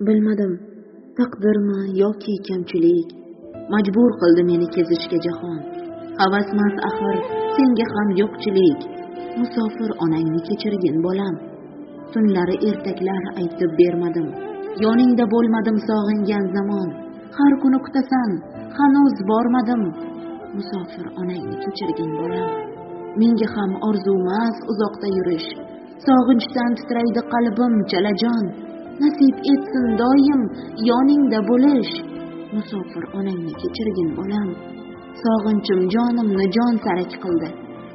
Bilmadim, taqdirmi yoki kamchilik majbur qildi meni kezishga jahon. Havasmas axir senga ham yo'qchilik. Musofir onangni kechirgin bolam. Tunlari ertaklar aytib bermadim, yoningda bo'lmadim sog'ingan zamon. Har kuni kutasan, hanuz bormadim. Musofir onangni kechirgin bolam. Menga ham orzumas uzoqda yurish, sog'inchdan titraydi qalbim chalajon. Nasib etsin doim yoningda bo'lish. Musofir onangni kechirgin bolam. Sog'inchim jonimni jon sarak qildi,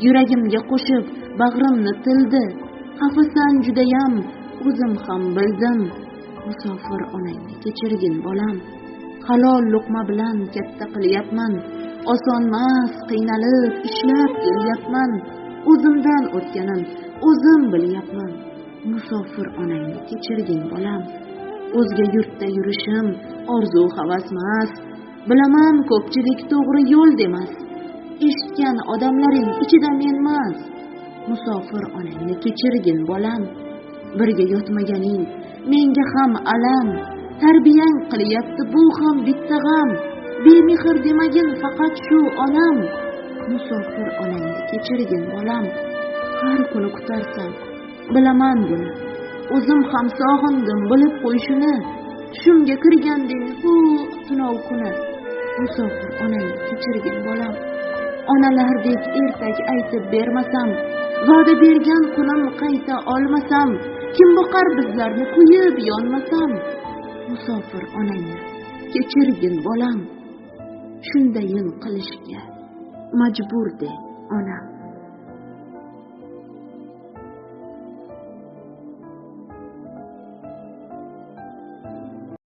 yuragimga qo'shib bag'rimni tildi. Xafasan judayam, o'zim ham bildim. Musofir onangni kechirgin bolam. Halol luqma bilan katta qilyapman, osonmas qiynalib ishlab kelyapman. O'zimdan o'tganim o'zim bilyapman. Musofir onangni kechirgin bolam. O'zga yurtda yurishim orzu havasmas. Bilaman ko'pchilik to'g'ri yo'l demas, eshitgan odamlaring ichida menmas. Musofir onangni kechirgin bolam. Birga yotmaganing menga ham alam, tarbiyang qilyapti bu ham bitta g'am. Bemehr demagin faqat shu onam. Musofir onangni kechirgin bolam. Har kuni kutarsan, bilaman buni, o'zim ham sog'indim bilib qo'y shuni. Tushimga kirganding hu tunov kuni. Musofir onangni kechirgin bolam. Onalardek ertak aytib bermasam, va'da bergan kunim qayta olmasam, kim boqar bizlarni kuyib yonmasam. Musofir onangni kechirgin bolam. Shundayin qilishga majbur de onam.